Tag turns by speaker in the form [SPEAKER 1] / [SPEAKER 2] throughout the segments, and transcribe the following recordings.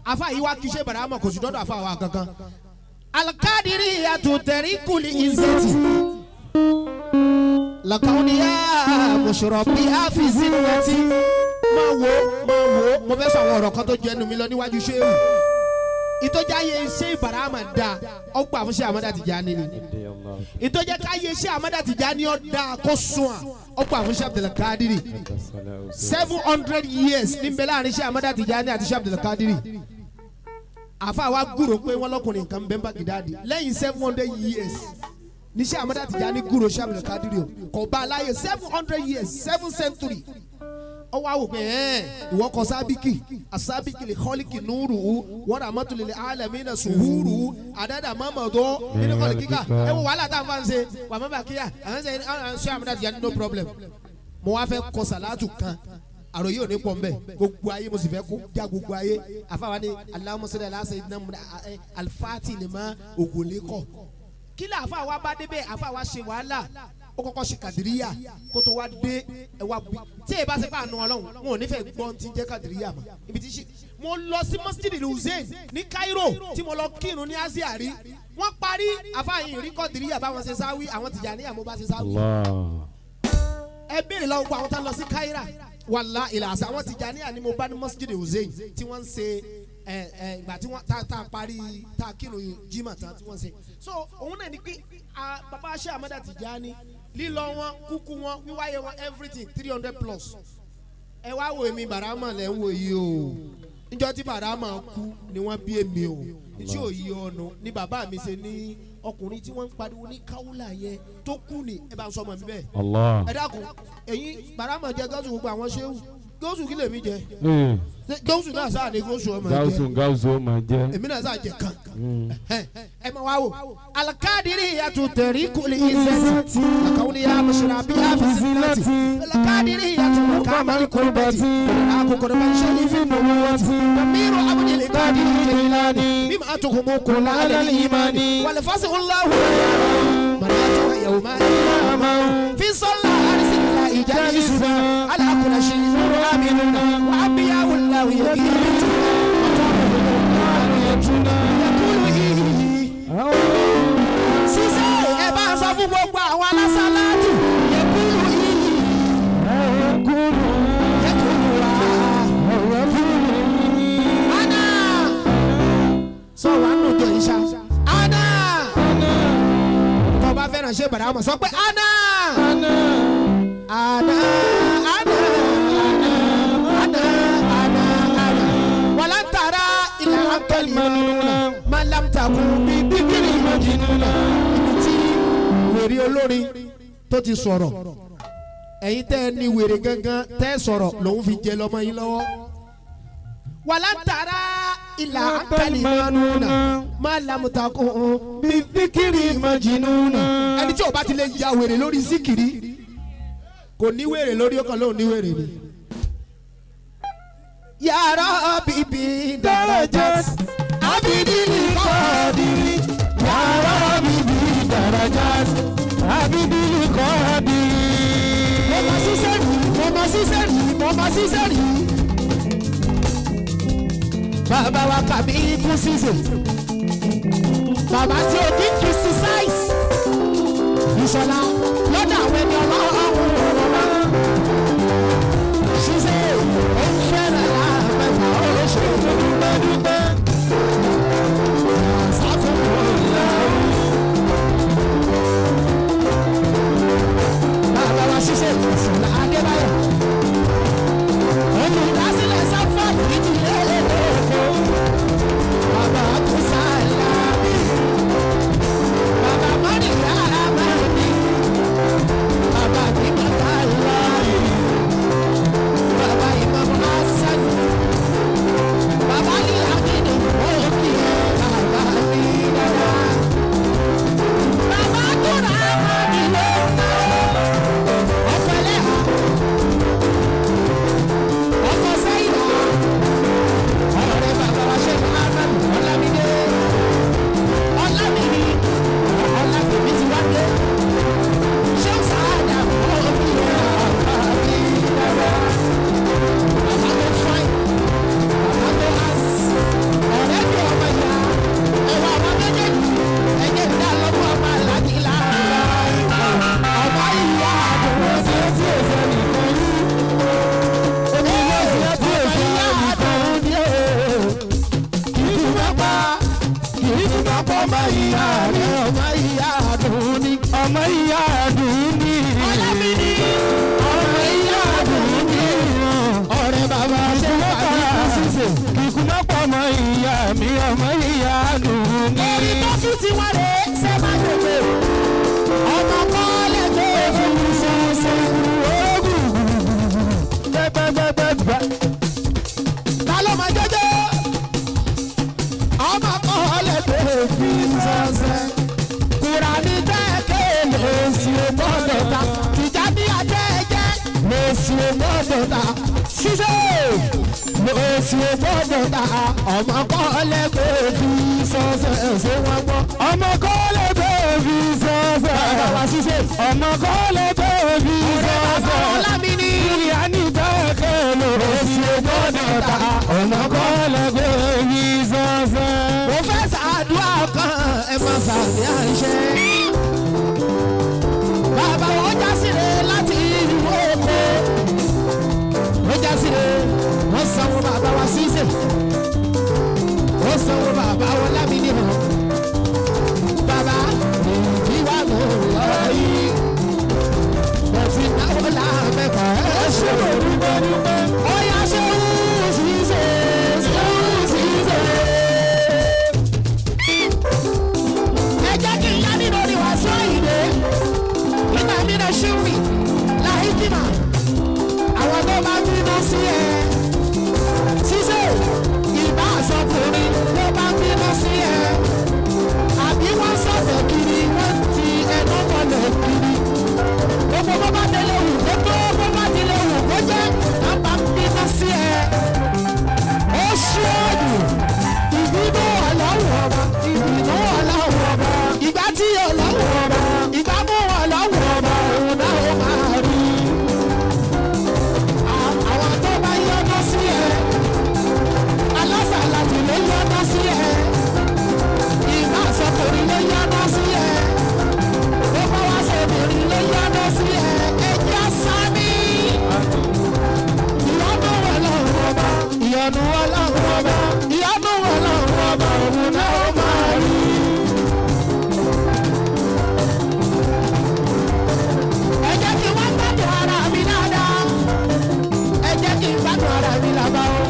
[SPEAKER 1] afa yìí wá kí ṣe Barahama kò sí dọ́dọ̀ afa wa kankan. Al-Qadiri atutari kuli izeti lakauniya mushrobi afizi nati. máa wo mo fẹ́ sọ àwọn ọ̀rọ̀ kan tó jẹ́ ẹnu mi lọ níwájú ṣéwù. ìtọ́jà yẹ ṣé Barahama da ọgbà fún ṣé Amada Tijani ni. ìtọ́jà ká yẹ ṣé Amada Tijani ọ̀dà kó sùn à ọgbà fún ṣé Abdul-Qadiri. 700 years ní bẹ́ẹ̀ láàrin ṣé Amada Tijani àti ṣé Abdul-Qadiri. àfa wa gúrò pé wọ́n lọ́kùnrin kan bẹ́ẹ̀ bá Gidadi lẹ́yìn 700 years ní ṣé Amada Tijani gúrò ṣé Abdul-Qadiri o kò bá a láyé 700 years 7th century. ó wá wò pé ìwọ kọ sábìkì asábìkì lè kọ́lìkì núrù wọ́n rà mọ́tò lè alẹ́mí náà sùúrù àdáda mọ́mọ́dọ́ nínú kọ́lìkì ká ẹ wo wàhálà tá a fà ń ṣe wà má bà kíyà àwọn ṣe Amada Tijani no problem. mo wá fẹ́ kọ sàlátù kan àròyé ò ní pọ̀ mbẹ́ gbogbo ayé mo sì fẹ́ kó já gbogbo ayé àfàwọn ni Allahumma salli ala sayyidina alifati lè má ògòlé kọ kí lè àfàwọn wa bá débẹ̀ àfàwọn ṣe wàhálà ó kọ́kọ́ ṣe kàdíríyà kó tó wá dé ẹwà bí tí èyí bá ṣe pé àánú Ọlọ́run wọn ò nífẹ̀ẹ́ gbọ́n tí ń jẹ́ kàdíríyà mọ́ ibi tí ṣe mo lọ sí Masjid al-Hussein ní Cairo tí mo lọ kírun ní Asia rí wọ́n parí àfààyàn rí kàdíríyà báwọn ṣe sáwí àwọn Tìjàníyà mo bá ṣe sáwí. ẹ béèrè lọ́wọ́ gbọ́ àwọn tá lọ sí Cairo wàlá ìlàsà àwọn Tìjàníyà ni mo bá ní Masjid al-Hussein tí wọ́n ń ṣe ìgbà tí wọ́n tá parí tá kírun jimá tán tí wọ́n ṣe so òun náà ni pé bàbá ṣe Amada Tijani lílọ wọn kúkú wọn wíwáyé wọn everything 300 plus ẹ wá wo èmi Barahama lẹ ń wò yìí o níjọ́ tí Barahama kú ni wọ́n bí èmi o tí ò yí ọ̀nà ni bàbá mi ṣe ní ọkùnrin tí wọ́n ń pariwo ní káwùlà yẹn tó kú ni ẹ bá ń sọ ọmọ mi bẹ́ẹ̀ ẹ dákun ẹ̀yin Barahama jẹ gọ́sù gbogbo àwọn ṣéwù gọ́sù kí lèmi jẹ gọ́sù náà sáà ní gọ́sù ọmọ jẹ
[SPEAKER 2] gọ́sù ọmọ jẹ
[SPEAKER 1] èmi náà sáà jẹ kan ẹ ma wá wò Al-Qadiri atutari kuli izeti lakauniya mushrobi afizi nati Al-Qadiri atutari kamali kurbati akukuru manshani fi nubuwati damiru abdil Qadiri Jilani bima atuhumu kula ala al-imani wal fasihu Allahu maratu yawma fi salla arsila ijalisu ala kulli shay'in aminuna wa abiya wallahu yaqitu sísè ẹ bá sọ fún gbogbo àwọn alásàlátù yẹkùlù yìí yẹkùlù wa ana sọ wà nù jẹ ìṣá ana tó bá fẹ́ràn ṣe Barahama sọ pé ana ana ana ana ana ana wàlántàrà ilà àtọ́lì mọ́nà malamtakun bí bíkìrì majinuna ibi tí wèrè olórin tó ti sọ̀rọ̀ ẹ̀yin tẹ́ ẹ ní wèrè gangan tẹ́ ẹ sọ̀rọ̀ lòun fi jẹ lọ́mọ yín lọ́wọ́ walantara ilà kalimánuna malamtakun bí bíkìrì majinuna ẹni tí o bá ti lè ya wèrè lórí síkìrì kò ní wèrè lórí ọkàn lóun ní wèrè ni. yàrá bíbí darajat abidili Qadiri yàrá bíbí darajat abidili Qadiri. mo ma ṣiṣẹ́ rí bàbá wa kàbí ikú ṣiṣẹ́ bàbá tí o kí criticize ìṣọ̀lá lọ́dọ̀ àwọn ẹni ọlọ́run ọ̀rọ̀ ṣiṣẹ́ ó ń fẹ́ràn láàbẹ̀fà ó ṣe dúpẹ́. Bàbá wa ṣiṣẹ́ ìsọ̀lá Adébáyọ̀ olùdásílẹ̀ Sanford ìdílé èdèkó bàbá Kúsà Lábí bàbá mọ́nìyá Amadi bàbá ìyá rẹ̀ ọmọ ìyá àdùn ni.
[SPEAKER 2] ọmọ ìyá àdùn ni.
[SPEAKER 1] Ọlámídì ọmọ ìyá àdùn ni. ọ̀rẹ́ bàbá ṣe wákàtí ṣíṣe.
[SPEAKER 2] kíkú má pọ̀ ọmọ ìyá mi ọmọ ìyá àdùn ni.
[SPEAKER 1] orí tó tún ti wá rè é ṣe má gbègbè. ọmọ kọ́lẹ̀ tó fún ṣoṣo.
[SPEAKER 2] oògùn gbẹgbẹgbẹgbẹ.
[SPEAKER 1] ta ló máa jẹ́jẹ́? ọmọ kọ́lẹ̀ tó fún ṣoṣo. Kùránì tẹ́ẹ̀kẹ́ lèsì gbọ́dọ̀ ta. Tìjàní àtẹ́ẹ̀jẹ́ lèsì gbọ́dọ̀ ta. Ṣíṣe lèsì gbọ́dọ̀ ta. ọmọ kọ́lẹ̀ tó fún ṣoṣo ṣé wọ́n gbọ́.
[SPEAKER 2] ọmọ kọ́lẹ̀ bẹ́ẹ̀bí sọ́sẹ̀.
[SPEAKER 1] bàbá ṣíṣe.
[SPEAKER 2] ọmọ kọ́lẹ̀ bẹ́ẹ̀bí sọ́sẹ̀.
[SPEAKER 1] Ọlámídì
[SPEAKER 2] Kùránì tẹ́ẹ̀kẹ́ lèsì gbọ́dọ̀ ta. ọmọ kọ́lẹ̀ bẹ́ẹ̀bí sọ́sẹ̀.
[SPEAKER 1] mo fẹ́ ṣàdúrà kan ẹ máa ṣàmì àṣẹ. bàbá wọn jásìrè láti ìlú Èkó. wọ́n jásìrè wọ́n sanwó bàbá wa ṣíṣe. wọ́n sanwó bàbá wọn Lámídì hàn. bàbá ìwà ló lọ yìí. wọ́n ti náwó láàmẹ́kọ̀ ẹ̀ ṣe olùgbẹ́dùgbẹ́. ọ̀yà ṣe wú ṣíṣe ṣe wú ṣíṣe. ẹ jẹ́ kí n yá nínú orí Wasiu Ayinde nígbà mìíràn ṣíwì láhìkìmà àwọn tó bá bínú sí ẹ ṣíṣe ìbá àsọkùnrin tó bá bínú sí ẹ àbí wọ́n sọ̀tẹ̀ kiri wọ́n ti ẹnu kọlẹ̀ kiri gbogbo bó bá délé wù kó tó bó bá délé wù kó jẹ́ wọ́n bá bínú sí ẹ ó ṣíọ́dù ìbínú ọlọ́wọ́ ọba ìbínú ọlọ́wọ́ ọba ìgbà tí ọlọ́wọ́ ọba ìgbà mú ọlọ́wọ́ ọba òun náà ó máa rí àwọn tó bá yọ́nú sí ẹ alásàlátì ló yọ́nú sí ẹ ìgbà àsọkùnrin ló yọ́nú sí ẹ ó bá wá sọ̀bìnrin ló yọ́nú sí ẹ ẹjẹ́ sámi ìyọ́nú ọlọ́wọ́ ọba ìyọ́nú ọlọ́wọ́ ọba ìyọ́nú ọlọ́wọ́ ọba òun náà ó máa rí. ẹ jẹ́ kí wọ́n gbádùn ara mi dáadáa ẹ jẹ́ kí n gbádùn ara mi làbá o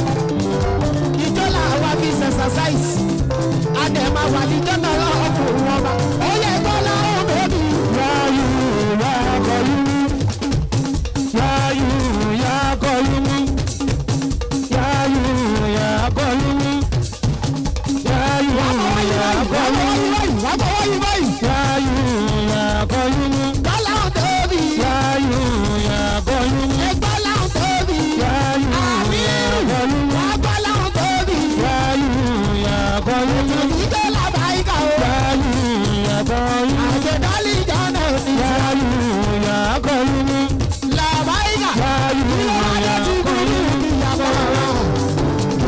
[SPEAKER 1] ìjọ làwa fi ṣe exercise àdèmà wà níjọ́ náà ọkùnrin wọn bá ó yẹ kó láwọn bèbí.
[SPEAKER 2] Yáyú yákọ̀yú yáyú yákọ̀yú yáyú yákọ̀yú yáyú yákọ̀yú
[SPEAKER 1] wọ́n bọ̀ wáyé báyìí.
[SPEAKER 2] yáyú yákọ̀yú
[SPEAKER 1] kó láwọn bèbí.
[SPEAKER 2] yáyú yákọ̀yú
[SPEAKER 1] ẹgbẹ́ láwọn bèbí.
[SPEAKER 2] yáyú
[SPEAKER 1] àmì
[SPEAKER 2] yákọ̀yú
[SPEAKER 1] wọ́n gbọ́ láwọn bèbí.
[SPEAKER 2] yáyú yákọ̀yú
[SPEAKER 1] ìjọ làbáyíká o.
[SPEAKER 2] yáyú yákọ̀yú
[SPEAKER 1] àjẹdálì ìjọ náà ní.
[SPEAKER 2] yáyú yákọ̀yú
[SPEAKER 1] làbáyíká.
[SPEAKER 2] yáyú
[SPEAKER 1] ìlọ́wọ́dé ti kúrú ní ìyàbọ̀ rárá.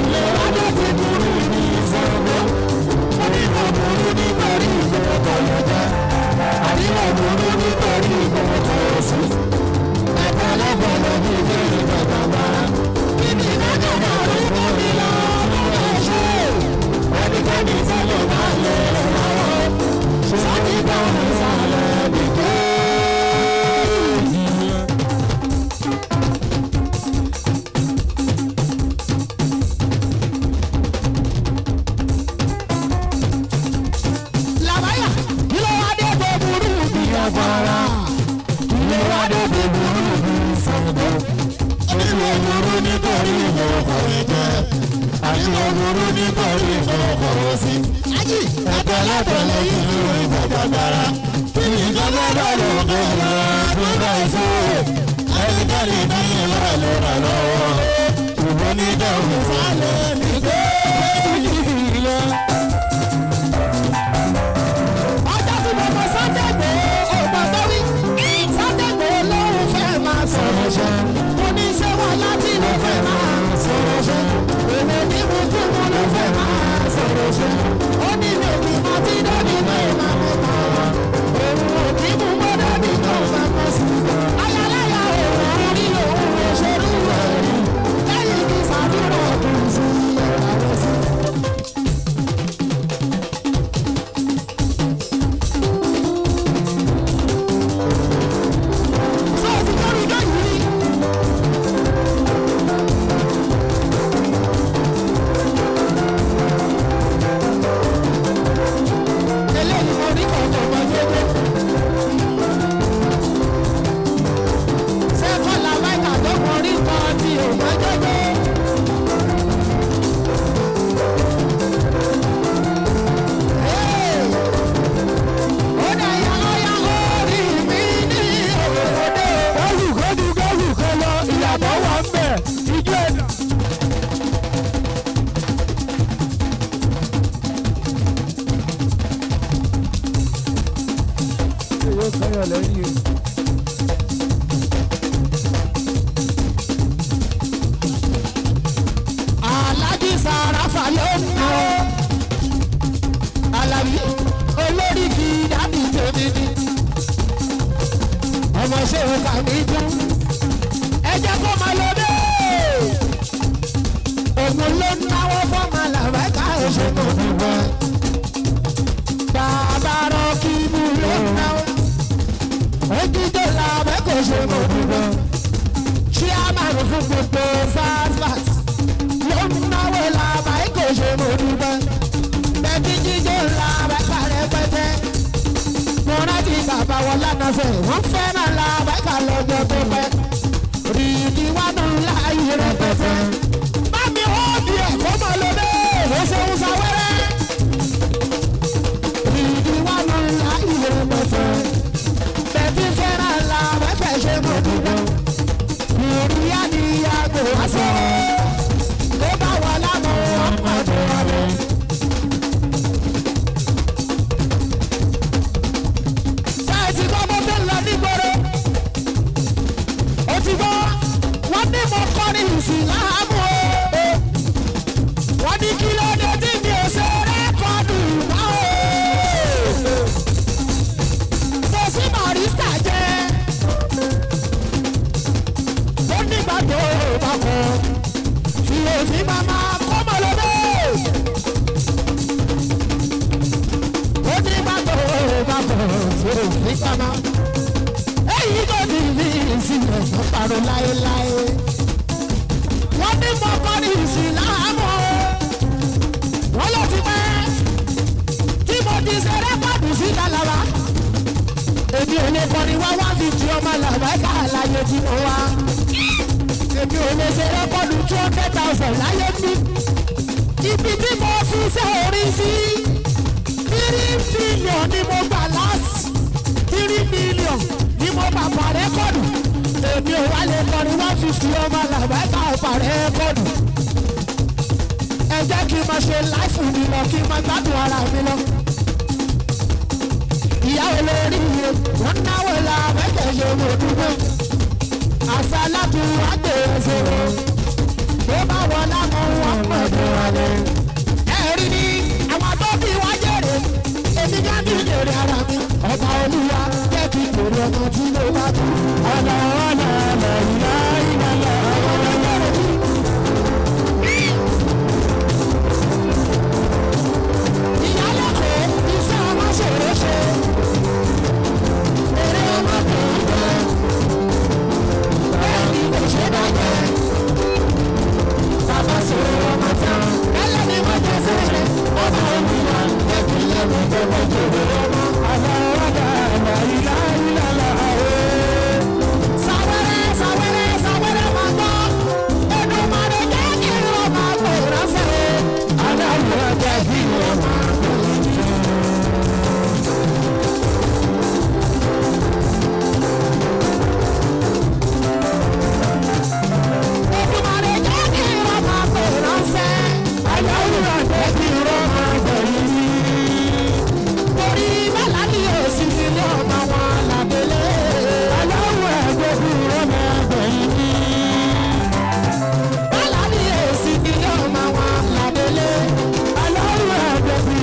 [SPEAKER 1] ìlọ́wọ́dé ti kúrú ní ìṣòro. onímọ̀ burú nítorí ìṣòro tó yẹ jẹ́. àdìmọ̀ burú nítorí ìṣòro tó yẹ sí. ẹ̀ka lẹ́gbẹ̀ẹ́ ní ìdí ìjọba bára. kíni ìdájọ́ náà ló mú mi lọ fún ẹ̀ṣẹ́. ẹnikẹ́ni tí lè máa lè rọrùn. sọ́kì bá wọn sálẹ̀ nìkan. làbáyà kí ló wá dé tó burú bí ọ̀fọ̀ra kí ló wá dé tó burú bí sọ̀dọ̀ onímọ̀ burú nítorí ìfọwọ́fọ̀ ẹ̀jẹ̀ àdìmọ̀ burú nítorí ìfọwọ́fọ̀ sí. ẹ̀jẹ̀ látọ̀lẹ̀ yìí ní ìfọ̀gbàgbára kí ni ìjọba bá lò kẹ́lẹ́ tó bá ìṣó ẹnikẹ́ni ní ìlà lọ́ra lọ́wọ́ ìwọ ní ìjọba sálẹ̀ nìkan. ọjọ́ tí mo mọ Sunday Igboho ọgbọ̀n tó wí Sunday Igboho lóun fẹ́ máa sọ̀rọ̀ ṣe mo ní ṣé wọn láti ló fẹ́ máa sọ̀rọ̀ ṣe èmi ní mo kú mo ló fẹ́ máa sọ̀rọ̀ ṣe ó ní mi kì í mọ tí dọ́ni ní ìmọ̀ mi mọ̀ òun ò kí mú mọ́ dọ́ni tó fẹ́ mọ́ sí ayáláyà òun rí òun òṣèlú rẹ̀ lẹ́yìn kí sàdúrà kù sí ẹ̀ka
[SPEAKER 2] Daniel lẹ́yìn.
[SPEAKER 1] Alájí Sàràfà ló ń ná o. Alábí olórí kì í dábì tèmi ni. Ọmọ ṣé o kà mí tán? Ẹ jẹ́ kó máa lọ dé. Ògùn ló ń náwó fọ́ọ̀mù àlàbáìká òṣèlú òdìbò. Bàbá rọ kí ibú ló ń náwó. Ojúdé làbẹ́ kò ṣe mọ̀ òdìbò. Ṣé a máa rò fún gbogbo fásfàs? Ló ń náwó làbẹ́ kò ṣe mọ̀ òdìbò. Bẹ́ẹ̀ni jíjẹ́ làbẹ́ kàrẹ́ pẹ́tẹ́. Mo rántí bàbá wọn lánàá fẹ́, wọ́n fẹ́ràn làbẹ́ kà lọ́jọ́ tó pẹ́. Rìndí wà nù láàyè rẹpẹtẹ. Bámi ó di ẹ̀kọ́ mọ̀ lóde, ó ṣe ń sáwẹ́rẹ́. Rìndí wà nù láàyè rẹpẹtẹ. Bẹ̀tí fẹ́ràn làbẹ́ fẹ́ ṣe mọ̀ dúró. Ìrìyá ni àgbò wá sọ̀rọ̀. Ló bá wà lámọ̀ ọmọdé wọlé. Sáyẹ̀tì gbọ́dọ̀ tó lọ nígboro. Ó ti gbọ́, wọ́n ní mo kọ́ ní ìsìláàmù o. Wọ́n ní kí ló dé tí mi ò ṣe rẹ́kọ̀dù wá o. Mo sí Barrister jẹ́. Ó nígbà tó bá kọ́, tí òfin màmá kọ́ mọ́ lóde. Ó nígbà tó bá kọ́, tí òfin màmá. Èyí tó ti fi ìsìlẹ̀ tó parọ́ láéláé. Wọ́n ní mo kọ́ ní ìsìláàmù. Wọ́n ló ti pẹ́ tí mo ti ṣe rẹ́kọ̀dù sí Kàlàbà. Èmi ò lè kọrin wá 150 ọmọ làbáìkà láyé tí mo wá. Èmi ò lè ṣe rẹ́kọ̀dù 200,000 láyé mi. Ibi tí mo fi ṣe orin sí 3 billion ni mo gbà last 3 million ni mo gbà pa rẹ́kọ̀dù. Èmi ò wá lè kọrin 150 ọmọ làbáìkà pa rẹ́kọ̀dù. Ẹ jẹ́ kí n máa ṣe láìfù mi lọ, kí n máa gbádùn ara mi lọ. Ìyàwó lórí iye, wọ́n náwó la mẹ́kẹ̀ ṣe mo dúró. Àṣà látú àgbèrè ṣòro. Tó bá wọn lámọ̀ wọn pẹ̀lú wọlé. Ẹ̀rí ni àwọn tó bí wá jèrè. Èmi ká bí jèrè ara mi. Ọba Olúwa jẹ́ kí jèrè ọmọ tí ló bá kú. Ọ̀nà ọ̀nà ọ̀nà ìlà ìlànà ọ̀nà jèrè mi. Ìyálẹ́kọ̀ọ́ iṣẹ́ ọmọ ṣòro ṣe. Èrè ọmọ kò ń jẹ. Bẹ́ẹ̀ ni kò ṣe dájẹ́. Bàbá sọ̀rọ̀ ọmọ tán. Ẹlẹ́ni mo jẹ sẹ́rẹ̀. Ọba Olúwa jẹ́ kí lẹ́nu tó wọ́n jèrè ọmọ. Ọ̀nà ọ̀nà ọ̀nà ìlà ìlànà Sàwẹ́rẹ́ sàwẹ́rẹ́ sàwẹ́rẹ́ máa gbọ́. Èdùmàrè jẹ́ kí irun máa gbò ránṣẹ́. Adáwọ̀ jẹ́ kí irun máa gbò ránṣẹ́. Èdùmàrè jẹ́ kí irun máa gbò ránṣẹ́. Adáwọ̀ jẹ́ kí irun máa gbò ránṣẹ́. Torí bẹ́lá ni òsì nílé ọmọ wọn làdélé. Adáwọ̀ jẹ́ kí irun máa gbò ránṣẹ́. Bẹ́lá ni òsì nílé ọmọ wọn làdélé. Adáwọ̀ jẹ́ kí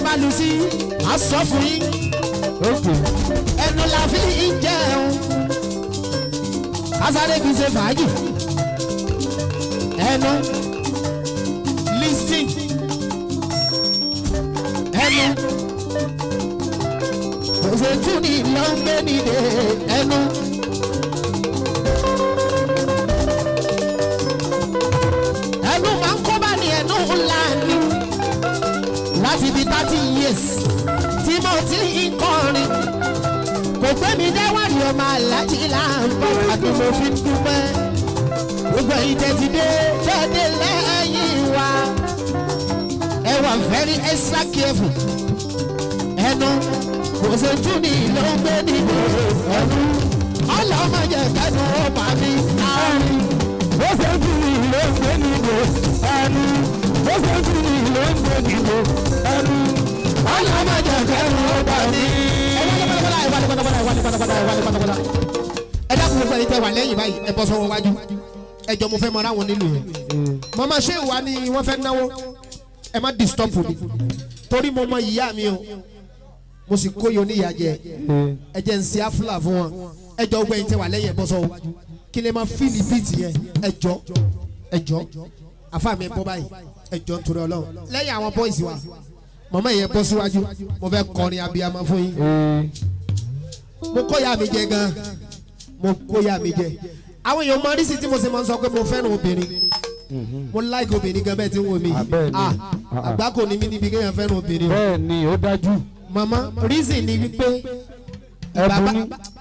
[SPEAKER 1] máa lù sí aṣọ fún yín ẹnu la fi ń jẹun asáré fi ṣe fàájì ẹnu listing ẹnu òṣètú ni ló ń gbé nílé ẹnu. ẹnu máa ń kó bá ní ẹnu ńlá ni láti bí 30 years tí mo ti ń kọrin kò gbé mi déwádìí ọmọ alájí láǹbọ̀ àti mo fi ń dúpẹ́ gbogbo ìtẹ̀tìdé jáde lẹ́yìn wa ẹ wà very extra careful ẹnu kò ṣe tún ní ló ń gbé nínú ẹnu ọlọ́mọdé kẹ́nu ọba mi láàrin kò ṣe tún ní ló ń gbé nínú ẹnu kò ṣe tún ní ló ń gbé nínú ẹnu ọlọ́mọdé kẹ́nu ọba mi. ẹ dákun gbogbo ẹni tẹ wà lẹ́yìn báyìí ẹ bọ́ sọ́wọ́ wájú ẹ jọ mo fẹ́ mọ aráwọn nílùú yẹn màmá ṣé ìwà ni wọ́n fẹ́ náwó ẹ má disturb mi torí mo mọ ìyá mi o mo sì kóyọ níyà jẹ ẹ jẹ́ ń ṣe áfúlà fún wọn ẹ jọ gbogbo ẹni tẹ wà lẹ́yìn ẹ bọ́ sọ́wọ́ wájú kí lè máa fíìlì bíìtì yẹn ẹ jọ àfa mi bọ́ báyìí ẹ jọ nítorí Ọlọ́run lẹ́yìn àwọn bọ́ìsì wa màmá yẹn bọ́ síwájú mo fẹ́ kọrin abiyamọ fún yín mo kóyà mi jẹ gan mo kóyà mi jẹ àwọn èèyàn máa rí sí tí mo ṣe máa ń sọ pé mo fẹ́ràn obìnrin mo like obìnrin gan bẹ́ẹ̀ tí ń wo mi àgbà kò ní mí níbi kéèyàn fẹ́ràn obìnrin.
[SPEAKER 2] bẹ́ẹ̀ ni ó dájú.
[SPEAKER 1] mama reason ni wípé bàbá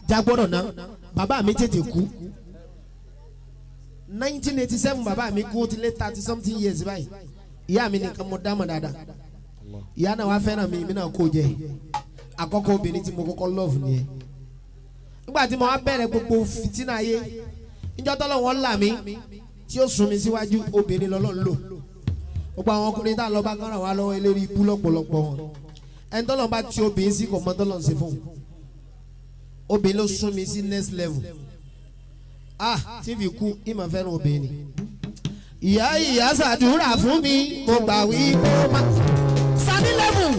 [SPEAKER 1] jagbọ́dọ̀ náà bàbá mi tètè kú 1987 bàbá mi kú ó ti lé 30 something years báyìí ìyá mi nìkan mo dá mọ̀ dáadáa ìyá náà wá fẹ́ràn mi náà kó jẹ àkọ́kọ́ obìnrin tí mo kọ́kọ́ love nìyẹn nígbà tí mo wá bẹ̀rẹ̀ gbogbo fìtínà ayé níjọ́ tọ́lọ́ wọn là mí tí ó sún mi síwájú obìnrin lọ́lọ́run lò gbogbo àwọn ọkùnrin tá a lọ bá kán ràn wá lọ́wọ́ eléré ibú lọ́pọ̀lọpọ̀ wọn ẹni tọ́lọ́ bá ti obìnrin sí kò mọ tọ́lọ́ ń ṣe fún un obìnrin ló sún mi sí next level tí fi kú ìmọ̀ fẹ́ràn obìnrin ìyá ṣàdúrà fún mi mo gbà wí kó má sani level.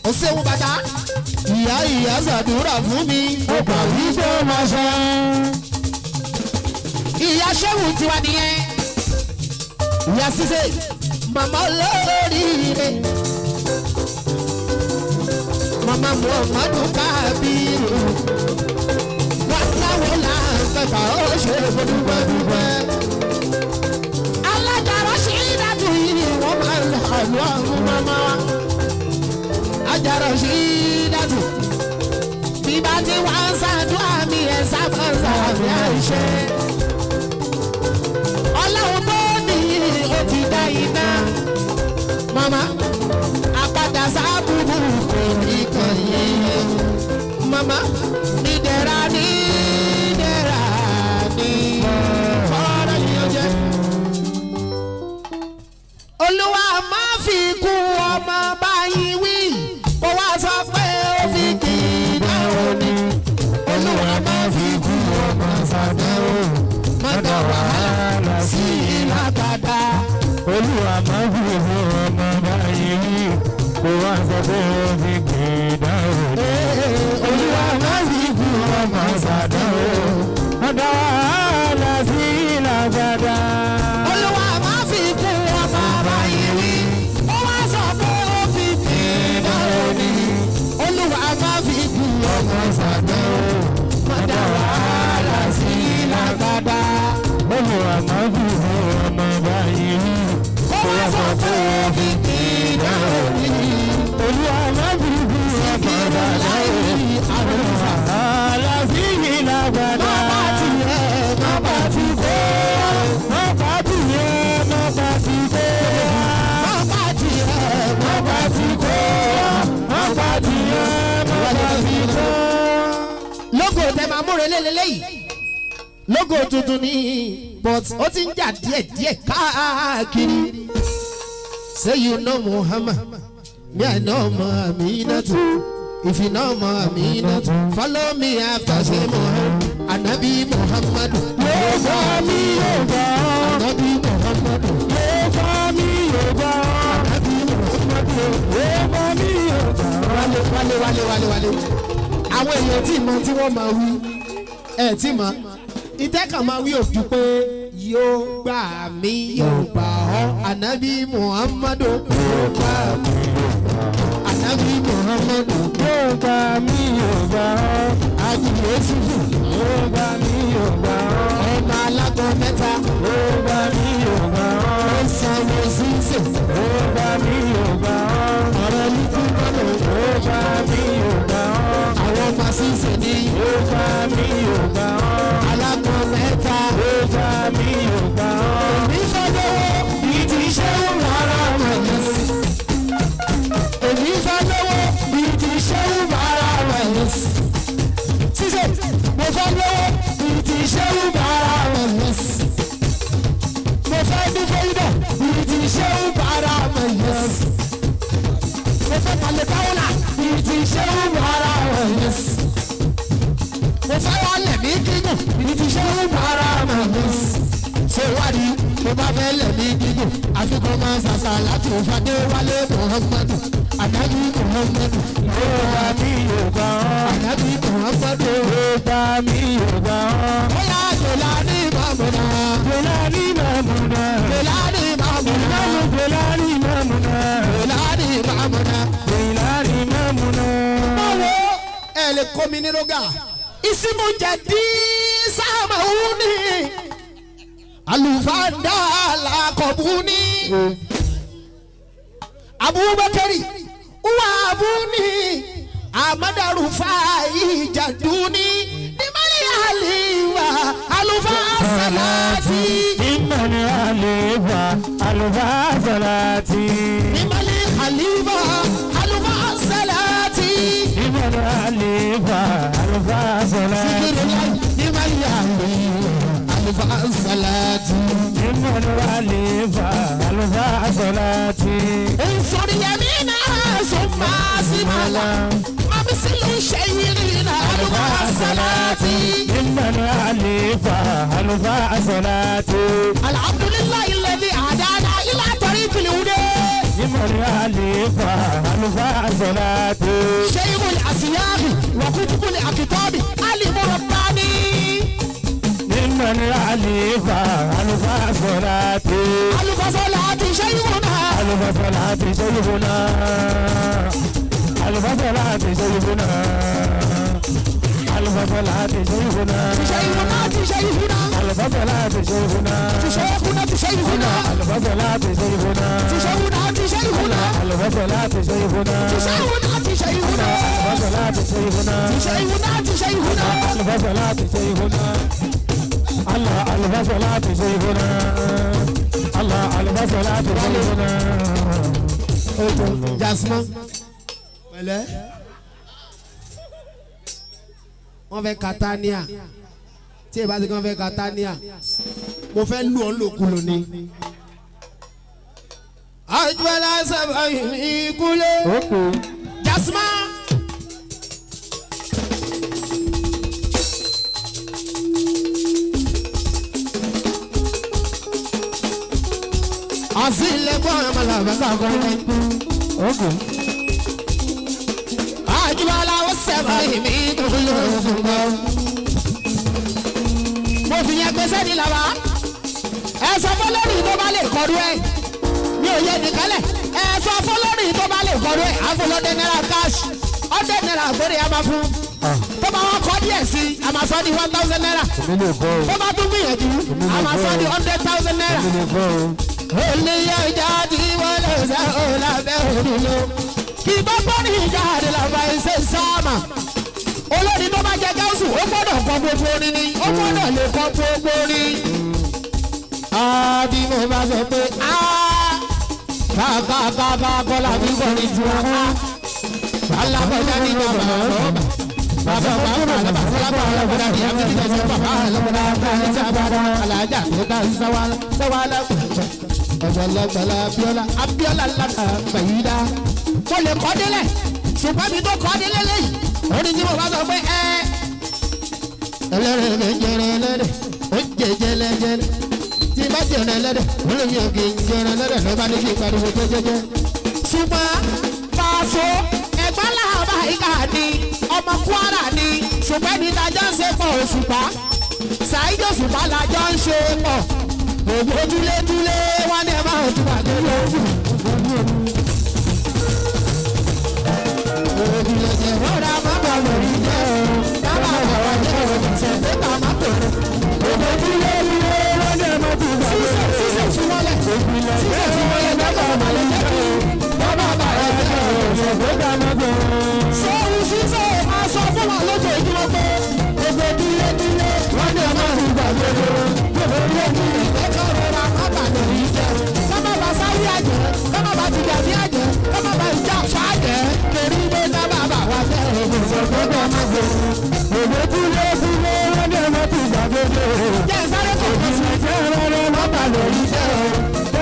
[SPEAKER 1] ó ṣeun bàtà ìyá ṣàdúrà fún mi ó gbà wí pé ó máa ṣe. ìyá ṣéwù tiwa nìyẹn ìyá ṣíṣe màmá olóríire màmá Muhammadu Kabiru wọn láwọn làǹkàtà ó ṣe gbẹdúgbẹdúgbẹ. alájàrá ṣì ń dájú yìí wọn máa ń lọ àlọ àwọn màmá wa ajára sí dájú bí bá ti wá ń ṣàdúrà mi ẹ̀ sábà ń sàmì àìṣe. ọlọ́run tó ní ó ti dá iná màmá àpàdà sábùbù kò ní kàn yín màmá nídẹ̀ra nídẹ̀ra ní ọ̀rọ̀ yìí ó jẹ́. olúwa máa fi kú ọmọ báyìí wí kó wá sọ pé ó fi kì í dáhùn ni olúwa máa fi kú ọmọ sàdáhùn má dá wàhálà sí i lágbàdá.
[SPEAKER 2] olúwa máa fi kú ọmọ báyìí wí kó wá sọ pé ó fi kì í dáhùn ni olúwa máa fi kú ọmọ sàdáhùn má dá wàhálà sí i lágbàdá.
[SPEAKER 1] olúwa máa fi kú ọmọ báyìí wí kó wá sọ pé ó fi kì í dáhùn ni olúwa máa fi kú ọmọ sàdáhùn má dá wàhálà sí i lágbàdá.
[SPEAKER 2] olúwa máa fi kú ọmọ báyìí wí
[SPEAKER 1] kó wá sọ pé ó fi kì í dáhùn ni
[SPEAKER 2] olúwa máa fi kú ọmọ sàdáhùn wàhálà sí i lágbàdá.
[SPEAKER 1] má bá tiẹ̀ má bá ti kó
[SPEAKER 2] má bá tiẹ̀ má bá ti kó
[SPEAKER 1] má bá tiẹ̀ má bá ti kó.
[SPEAKER 2] má bá tiẹ̀ má bá ti kó.
[SPEAKER 1] lógo tẹ máa múre lélẹ́yìí lógo tuntun ni but ó ti ń jà díẹ̀díẹ̀ káàkiri. say you know Muhammad me I know Aminatu if you know Aminatu follow me after say Muhammad. Ànábì Muhammadu.
[SPEAKER 2] Yóò bá mi yóò bá ọ́.
[SPEAKER 1] Ànábì Muhammadu.
[SPEAKER 2] Yóò bá mi yóò bá ọ́.
[SPEAKER 1] Ànábì Muhammadu.
[SPEAKER 2] Yóò bá mi yóò bá ọ́.
[SPEAKER 1] Wálé. Àwọn èèyàn tí mọ tí wọ́n máa wí ẹ̀ tí mọ ìtẹ́kàn máa wí òjú pé yóò gbà mí yóò gbà ọ́. Ànábì Muhammadu.
[SPEAKER 2] Yóò bá mi yóò bá ọ́.
[SPEAKER 1] Ànábì Muhammadu.
[SPEAKER 2] Yóò bá mi yóò bá ọ́.
[SPEAKER 1] Ajínigbé sùfù.
[SPEAKER 2] Yóò bá mi yóò bá ọ́.
[SPEAKER 1] Ọmọ alágbọ̀n mẹ́ta.
[SPEAKER 2] Yóò bá mi yóò bá ọ́.
[SPEAKER 1] Ó sanwó sísè.
[SPEAKER 2] Yóò bá mi yóò bá ọ́.
[SPEAKER 1] Ọ̀rọ̀ ní kí bọ́lá.
[SPEAKER 2] Yóò bá mi yóò bá ọ́.
[SPEAKER 1] Àwọn ọmọ sísè ní.
[SPEAKER 2] Yóò bá mi yóò bá ọ́.
[SPEAKER 1] Alágbọ̀n mẹ́ta.
[SPEAKER 2] Yóò bá mi yóò bá ọ́.
[SPEAKER 1] Èmi fọdọ́wọ́. Bí ti ṣe ń wàrà rẹ̀ yẹn sí. Èmi fọdọ́wọ́. Bí ti ṣe ń wàrà rẹ̀ yẹn sí. Sísè, mo fọdọ́wọ́. Bí ti ṣe ń wàrà rẹ̀ yẹn sí. Mo fẹ́ ní fẹ́yìndọ̀. Bí ti ṣe ń wàrà rẹ̀ yẹn sí. Mo fẹ́ pàlẹ́ táwọnà. Bí ti ṣe ń wàrà rẹ̀ yẹn sí. Mo fẹ́ wálẹ̀ ní gígùn. Bí ti ṣe ń wàrà rẹ̀ yẹn sí. Ṣé wádìí mo bá fẹ́ lẹ̀ ní gígùn àfikún máa ṣàṣà láti òfàdé wálé Muhammadu. Ànábì Muhammadu.
[SPEAKER 2] Yóò bá mi yóò bá ọ́.
[SPEAKER 1] Ànábì Muhammadu.
[SPEAKER 2] Yóò bá mi yóò bá ọ́.
[SPEAKER 1] Bóyá Jòlání Màmúnà.
[SPEAKER 2] Jòlání Màmúnà.
[SPEAKER 1] Jòlání Màmúnà.
[SPEAKER 2] Jòlání Màmúnà.
[SPEAKER 1] Jòlání Màmúnà.
[SPEAKER 2] Jòlání Màmúnà.
[SPEAKER 1] Báwo ẹ lè kó mi ní rógà? Ìsìnkú jẹ̀dí sáàmà òun ni. Àlùfáàdà làkọ̀bùnì. Abubakari wa abuni Amadarufa ìjàdúní Nimali Aliwa Alufa Salati.
[SPEAKER 2] Nimali Aliwa Alufa Salati.
[SPEAKER 1] Nimali Aliwa Alufa Salati.
[SPEAKER 2] Nimali Aliwa Alufa Salati.
[SPEAKER 1] Nimali Aliwa Alufa Salati.
[SPEAKER 2] Nimali Aliwa Alufa Salati.
[SPEAKER 1] Unsur yamina summa simala Mabisilu shayirina Alufa Salati.
[SPEAKER 2] Nimali Aliwa Alufa Salati.
[SPEAKER 1] Alhamdulillahi alladhi hadana ila tariqil huda.
[SPEAKER 2] Nimali Aliwa Alufa Salati.
[SPEAKER 1] Shaykhul asyaq wa kutubul akitab Ali Rabbani.
[SPEAKER 2] Nimali Aliwa Alufa Salati.
[SPEAKER 1] Alufa Salati shaykhuna.
[SPEAKER 2] Alufa Salati shaykhuna. Alufa Salati shaykhuna. Alufa Salati shaykhuna.
[SPEAKER 1] Shaykhuna.
[SPEAKER 2] Alufa Salati shaykhuna.
[SPEAKER 1] Shaykhuna.
[SPEAKER 2] Alufa Salati shaykhuna.
[SPEAKER 1] Shaykhuna.
[SPEAKER 2] Alufa Salati shaykhuna.
[SPEAKER 1] Shaykhuna.
[SPEAKER 2] Alufa Salati shaykhuna.
[SPEAKER 1] Shaykhuna.
[SPEAKER 2] Alufa Salati shaykhuna. Allah Alufa Salati shaykhuna. Allah Alufa Salati shaykhuna.
[SPEAKER 1] Jasmine. Pẹ̀lẹ́. Wọ́n fẹ́ Catania. Tí ìbá ti kàn fẹ́ Catania. Mo fẹ́ lù ọ́ lòkulò ni. Àjùmọ̀lá sábà ìkúlẹ̀. Jasmine. Àsìlẹ̀ gbọ́ ọ̀rọ̀ mọ̀lá bàbá ọkùnrin. Àjùmọ̀lá ó sábà ìkúlẹ̀ òfin gbọ́. Mo fi yẹn gbèsè ní làbá. Ẹ sọ fún lórí tó bá lè kọrú ẹ. Mi ò yẹ nìkanlẹ̀. Ẹ sọ fún lórí tó bá lè kọrú ẹ. Àfọlọ́dẹ náírà cash. Ọdẹ náírà àgbèrè a máa fún. Tó bá wọn kọ́ díẹ̀ sí i, a máa sọ ní 1,000 naira. Tó bá tún gbìyànjú, a máa sọ ní 100,000 naira. Olùyẹ ìjà tí wọ́n lè ṣe òlàbẹ̀ òdùlọ. Kì í bá bọ́ọ̀lì ìjà àdìlàbà ìṣe sáàmà. Olórí tó bá jẹ gáúsù, ó gbọ́dọ̀ kọ gbogbo orin ni. Ó gbọ́dọ̀ lè kọ gbogbo orin. Bí mo bá sọ pé kàkàkàkà kọ́lá fi kọrin tiwa. Alábọ̀dá ní bàbá ọ̀rọ̀ bàbá bàbá fọlábà ọlọ́gbọ̀dá ní àbíkí ẹ̀sìn bàbá ọlọ́gbọ̀dá ní sábàdà alájà tó bá ń sáwálá ọ̀gbọ̀lọ̀gbọ̀lọ̀ Abíọ́lá lára gbẹ̀yìdá. Mo lè kọ́ délẹ̀ ṣùgbọ́n mi tó kọ́ délẹ̀ lẹ́yìn. Orí tí mo bá sọ pé ẹlẹ́rẹ̀ lè jẹrẹ ẹlẹ́dẹ̀ ó jẹjẹ lẹ́jẹrẹ tí bá jẹrẹ ẹlẹ́dẹ̀ ó lè yẹ kí n jẹrẹ ẹlẹ́dẹ̀ ló bá ní kí n pariwo jẹjẹjẹ. ṣùgbọ́n Paso ẹ̀gbọ́n làbá ìka ni ọmọ Kwara ni ṣùgbọ́n ní tajọ́ ń ṣe pọ̀ Òṣùpá Saheed Òṣùpá làjọ ń ṣe pọ̀ gbogbo túlétúlé wọn ni ẹ máa ń túbà tó lójú. òbílẹ̀jẹ̀ rọra bàbá lórí jẹ́ bàbá bàbá jẹ́ ṣẹ̀fẹ̀ ká má tó. gbogbo túlétúlé wọn ni ẹ máa ń túbà tó lójú. sísè túwọ́lẹ̀ sísè túwọ́lẹ̀ bàbá bàbá lè jẹ́ kí bàbá bàbá jẹ́ ṣẹ̀fẹ̀ ká má tó. sọ́run sísè máa sọ fún wa lójoojúmọ́ pé gbogbo túlétúlé wọn ni ẹ máa ń túbà tó lójú. Kama ba sáyé àjẹ́, kama ba ti dàbí àjẹ́, kama ba ìjà fàájẹ́, torí pé sábà bá wà fẹ́ ògùn sọ̀gbọ́dọ̀ má gbé. Òwe kúlé kúlé lọ́dẹ̀ má ti gbàgbé. Jẹ́ sáré kò tó sí. Ìjẹ́ rẹ̀ má bà lórí jẹ́ o.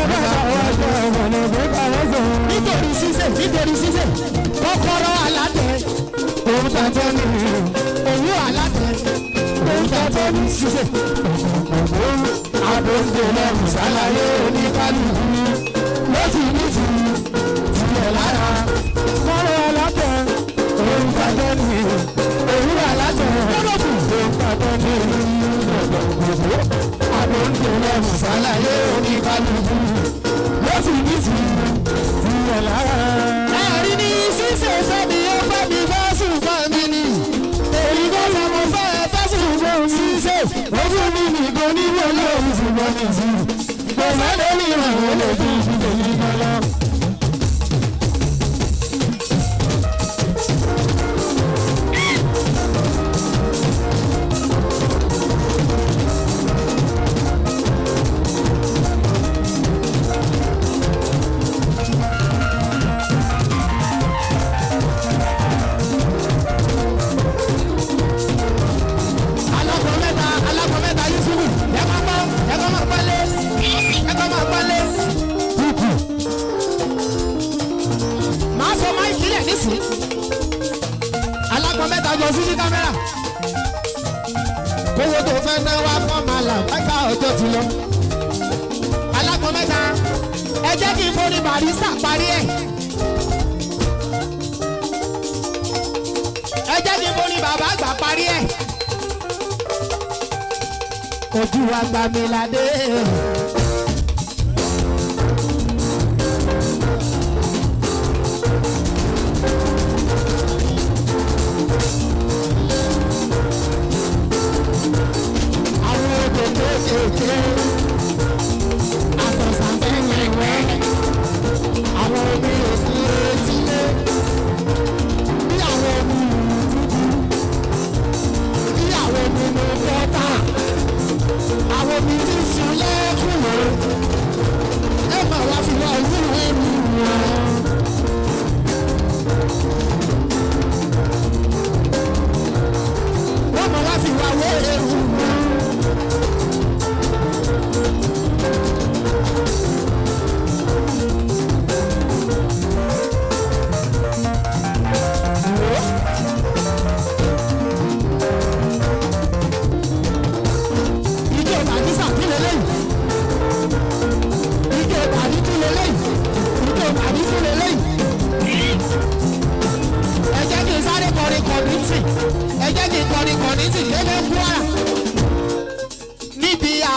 [SPEAKER 1] Bẹ́ẹ̀ bá wà jẹ́ ọ̀nà ìgbé kàwé sọ. Nítorí sísè, kọ́kọ́rọ́ alátẹ. Òun tàjẹ́ mi. Òun alátẹ. Òun tàjẹ́ mi sísè. Àbòǹdè lẹ́rù ṣàlàyé oníkálukú lọ́tì nítì tiẹ̀ lára. Kọ́rọ̀ alátẹ òun tàjẹ́ ní òun alátẹ òun tàjẹ́ ní gbogbo. Àbòǹdè lẹ́rù ṣàlàyé oníkálukú lọ́tì nítì tiẹ̀ lára. Ẹ̀rí ni ṣíṣe fẹ́mi ó fẹ́mi fẹ́sùn fẹ́mi ni. Èyí tó sọ mo fẹ́ fẹ́sùn fún ṣíṣe. Ó fún mi nìkan nínú olóòrùn ṣùgbọ́n mi sí. Kò má lè ní ìrànwọ́ lè fi ìṣúté ní kọ́lá. Alágbọ̀n mẹ́ta jọ sí kámẹ́rà. Kówó tó fẹ́ náà wá fọ́ máa là bákà ọjọ́ ti lọ. Alágbọ̀n mẹ́ta ẹ jẹ́ kí n forí Barrister parí ẹ̀. Ẹ jẹ́ kí n forí bàbá àgbà parí ẹ̀. Ojú àgbà mi ládé.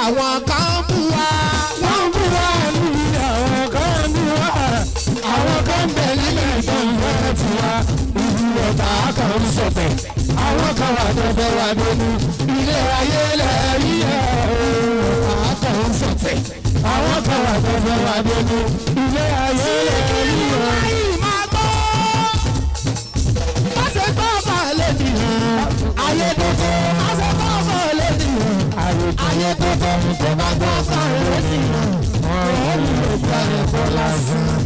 [SPEAKER 1] Àwọn kan bú wa. Wọ́n bú wa níbi àwọn kan bú wa. Àwọn kan bẹ̀ nílẹ̀ ìdánwò tiwa. Ìlú ọ̀tá kan ń sọ̀tẹ̀. Àwọn kan wà tẹ́fẹ́ wà lónìí. Ilé ayé lẹ́rí ẹ̀ ọ̀tá kan ń sọ̀tẹ̀. Àwọn kan wà tẹ́fẹ́ wà lónìí. Ilé ayé lẹ́rí ẹ̀. Máa gbọ́. Má ṣe gbọ́ ọ̀bà lẹ́bi hàn. Ayé gbogbo. Má ṣe gbọ́ ọ̀bà lẹ́bi hàn. Ayé gbogbo tó bá gbọ́ ọ̀bà lẹ́bi hàn. Wọ́n lè gba ẹ̀fọ́ lásán.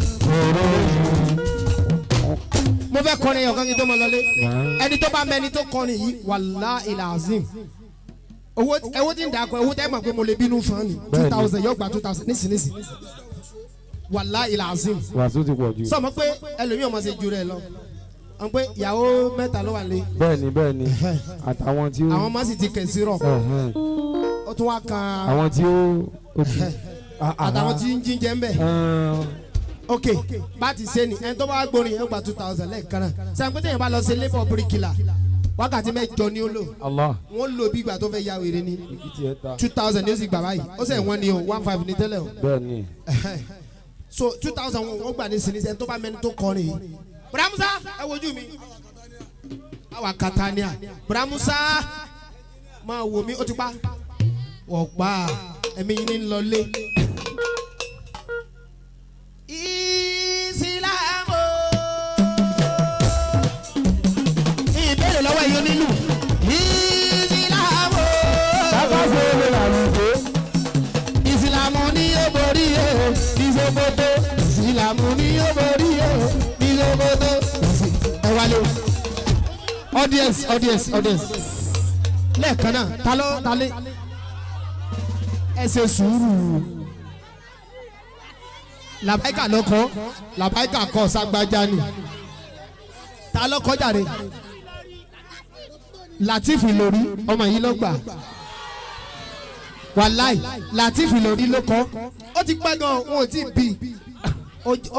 [SPEAKER 1] Mo fẹ́ kọrin ọ̀kan kí n tó mọ lọlé. Ẹni tó bá mẹ́ni tó kọrin yìí wàláhì làzim. Owó tí ń dàkọ owó tẹ́ mọ̀ pé mo lè bínú fún ni 2000 yóò gba 2000 nísìnyìí. Wàláhì làzim.
[SPEAKER 2] Wàásù ti pọ̀ jù.
[SPEAKER 1] Sọ ma pé ẹlòmíì ọmọ ṣe ju rẹ lọ. wọ́n pé ìyàwó mẹ́ta ló wà lé.
[SPEAKER 2] bẹ́ẹ̀ni àtàwọn tí ó.
[SPEAKER 1] àwọn ọmọ sì ti kẹ̀sí rọ̀. ó tún wá kan.
[SPEAKER 2] àwọn tí ó ti.
[SPEAKER 1] àtàwọn tí ń jíjẹ ń bẹ̀. ok bá ti ṣe ni ẹni tó bá gbórin yẹn gba 2000 lẹ́ẹ̀kan náà sàǹpẹ́tẹ̀ yẹn bá lọ sí labour bíríkìlà wákàtí mẹ́jọ ni ó lò. wọ́n lò bí ìgbà tó fẹ́ ya wèrè ni 2000 ni ó sì gbà báyìí ó sẹ̀ wọ́n ni o 15 ni tẹ́lẹ̀ o.
[SPEAKER 2] bẹ́ẹ̀ni.
[SPEAKER 1] so 2000 wọ́n gbà ní sinisi ẹni tó bá mẹ́ni tó kọrin yìí. Buramusa ẹ wojú mi àwa Catania Buramusa máa wò mí ó ti pa wọ́n pa ẹ̀mí yín ní lọlé. Ìsìlámù ìbéèrè lọ́wọ́ ẹ̀yọ́ nínú Ìsìlámù.
[SPEAKER 2] bàbá sọ̀rọ̀ làlùkò.
[SPEAKER 1] Ìsìlámù ní yóò borí o ní Sókótó. Ìsìlámù ní yóò borí o ní Sókótó. ẹ wálé o audience lẹ́ẹ̀kan náà ta lé ẹ ṣe sùúrù. Làbáìkà lọ́kọ́ Làbáìkà kọ́ Ságbájá ni ta lọ́kọ́ jàre Latif lórí ọmọ yìí lọ́gbà wàláì Latif lórí ló kọ́ ó ti pẹ́ gan wọn ò tí ì bí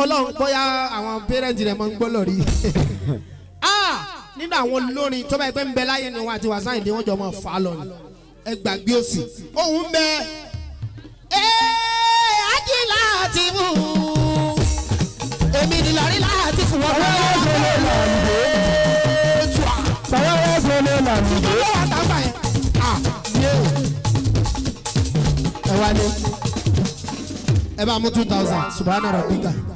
[SPEAKER 1] Ọlọ́run bóyá àwọn pẹ́rẹ́ǹtì rẹ̀ máa ń gbọ́ lọ́rí nínú àwọn olórin tó bá yẹ pé ń bẹ láyé ni wọn àti Wasiu Ayinde wọn jọ máa fà á lọ ni ẹ gbàgbé òsì òun bẹ Ají Látìfù èmi ni lọ́rí Látìfù wọn bẹ
[SPEAKER 2] sọ̀rọ̀ sọ̀rọ̀ làlùkò.
[SPEAKER 1] ìjọba wà tábà yẹn ẹ wálé ẹ bá mú 2000 subhana rabbika.